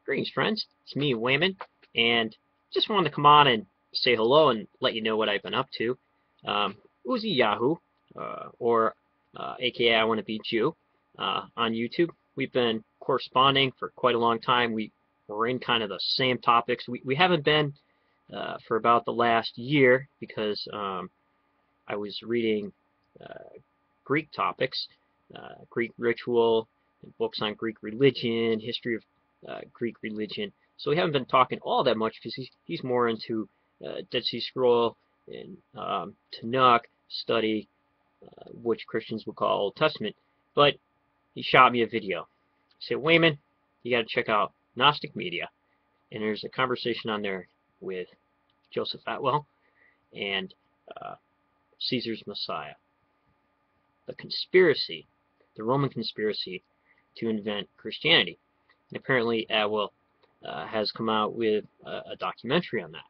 Greetings, friends. It's me, Wayman, and just wanted to come on and say hello and let you know what I've been up to. Uzi Yahoo, or aka I Want to Beat You, on YouTube. We've been corresponding for quite a long time. We're in kind of the same topics. We haven't been for about the last year because I was reading Greek topics, Greek ritual, and books on Greek religion, history of Greek religion. So we haven't been talking all that much because he's more into Dead Sea Scroll and Tanakh study, which Christians would call Old Testament. But he shot me a video. He said, Wayman, you got to check out Gnostic Media. And there's a conversation on there with Joseph Atwell and Caesar's Messiah. The conspiracy, the Roman conspiracy to invent Christianity. And apparently Atwell has come out with a documentary on that.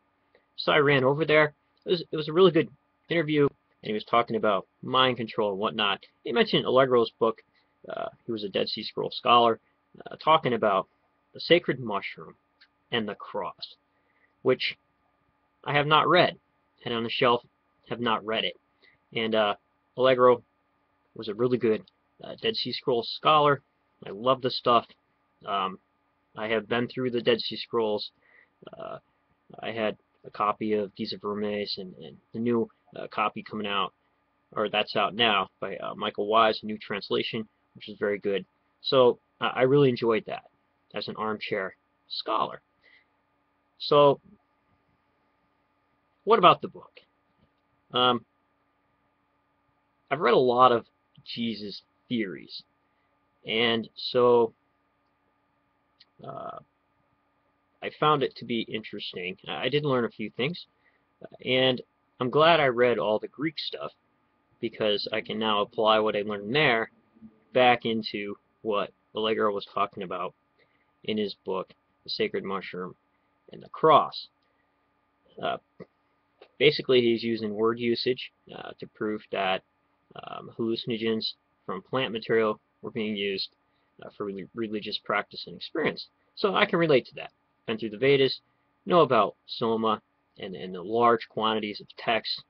So I ran over there. It was a really good interview, and he was talking about mind control and whatnot. He mentioned Allegro's book. He was a Dead Sea Scroll scholar, talking about the sacred mushroom and the cross, which I have not read. Had on the shelf, have not read it. And Allegro was a really good Dead Sea Scrolls scholar. I love the stuff. I have been through the Dead Sea Scrolls. I had a copy of Giza Vermes and the new copy coming out, or that's out now, by Michael Wise, a new translation, which is very good. So I really enjoyed that as an armchair scholar. So what about the book? I've read a lot of Jesus theories, and so I found it to be interesting. I did learn a few things, and I'm glad I read all the Greek stuff because I can now apply what I learned there back into what Allegro was talking about in his book, The Sacred Mushroom and the Cross. Basically, he's using word usage to prove that hallucinogens from plant material were being used for religious practice and experience. So I can relate to that. Been through the Vedas, know about soma and the large quantities of text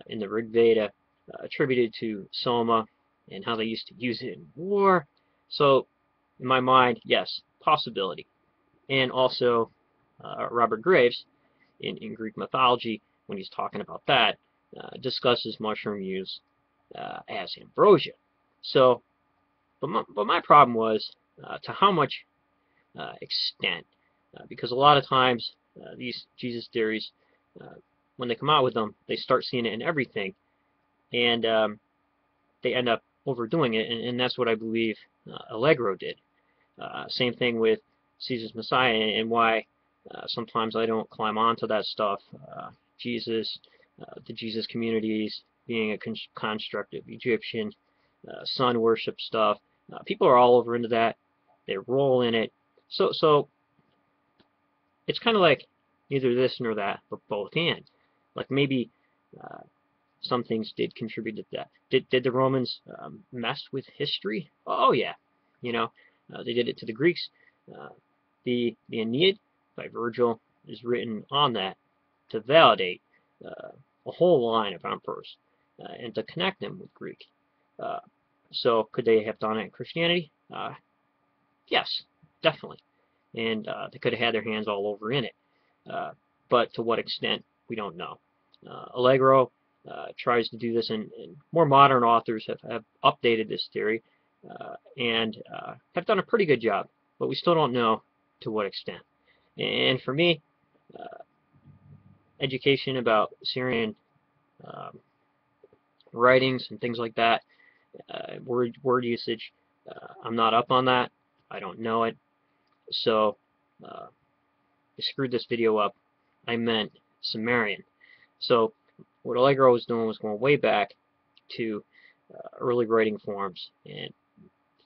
in the Rig Veda attributed to soma and how they used to use it in war. So in my mind, yes, possibility. And also Robert Graves in Greek mythology, when he's talking about that, discusses mushroom use as ambrosia. So, but my problem was to how much extent, because a lot of times these Jesus theories, when they come out with them, they start seeing it in everything, and they end up overdoing it, and that's what I believe Allegro did. Same thing with Caesar's Messiah, and why sometimes I don't climb onto that stuff. Jesus, the Jesus communities, being a construct of Egyptian, sun worship stuff. People are all over into that. They roll in it. So it's kind of like neither this nor that, but both and. Like maybe some things did contribute to that. Did the Romans mess with history? Oh yeah, you know, they did it to the Greeks. The Aeneid by Virgil is written on that to validate a whole line of emperors and to connect them with Greek. So could they have done it in Christianity? Yes, definitely. And they could have had their hands all over in it. But to what extent, we don't know. Allegro tries to do this, and more modern authors have updated this theory and have done a pretty good job, but we still don't know to what extent. And for me, education about Syrian writings and things like that, word usage, I'm not up on that. I don't know it. So I screwed this video up. I meant Sumerian. So what Allegro was doing was going way back to early writing forms and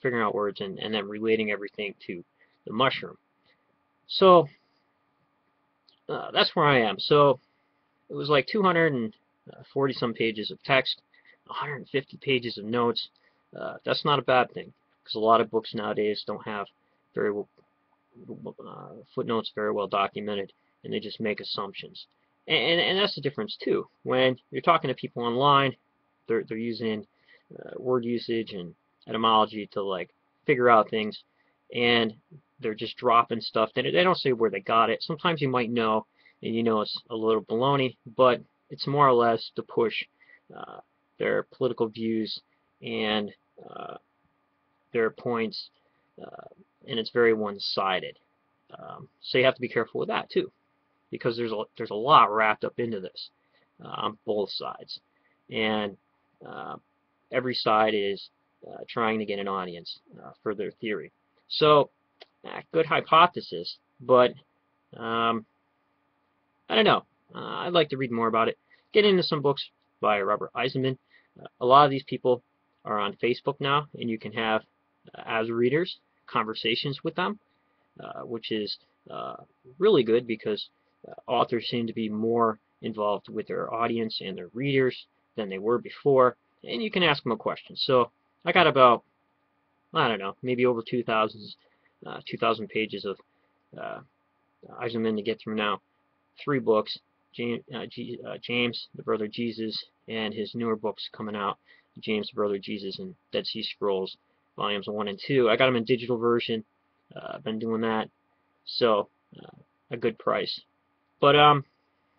figuring out words and then relating everything to the mushroom. So that's where I am. So it was like 240 some pages of text, 150 pages of notes. That's not a bad thing, because a lot of books nowadays don't have very footnotes very well documented, and they just make assumptions. And that's the difference too. When you're talking to people online, they're using word usage and etymology to like figure out things, and they're just dropping stuff. They don't say where they got it. Sometimes you might know, and you know it's a little baloney, but it's more or less to push uh, their political views and their points, uh, and it's very one-sided. So you have to be careful with that too, because there's a lot wrapped up into this on both sides, and uh, every side is trying to get an audience for their theory. So, good hypothesis, but um, I don't know. I'd like to read more about it. Get into some books by Robert Eisenman. A lot of these people are on Facebook now, and you can have, as readers, conversations with them, which is really good because authors seem to be more involved with their audience and their readers than they were before, and you can ask them a question. So I got about, I don't know, maybe over 2,000 pages of uh, Eisenman to get through now. 3 books, James, the Brother Jesus, and his newer books coming out, James, the Brother Jesus, and Dead Sea Scrolls, volumes 1 and 2. I got them in digital version. I've been doing that, so a good price. But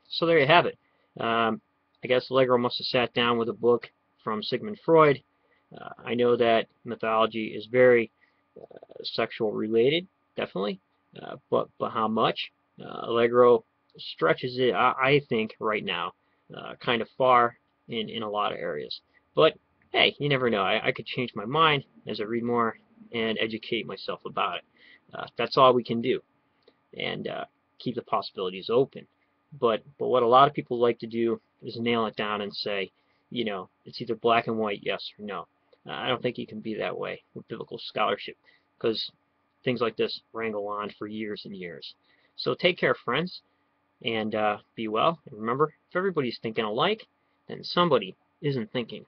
so there you have it. I guess Allegro must have sat down with a book from Sigmund Freud. I know that mythology is very sexual related, definitely, but how much? Allegro stretches it, I think, right now, kind of far in a lot of areas. But hey, you never know. I could change my mind as I read more and educate myself about it. That's all we can do, and keep the possibilities open. But what a lot of people like to do is nail it down and say, you know, it's either black and white, yes or no. I don't think you can be that way with biblical scholarship, because things like this wrangle on for years and years. So take care, friends, and be well. And remember, if everybody's thinking alike, then somebody isn't thinking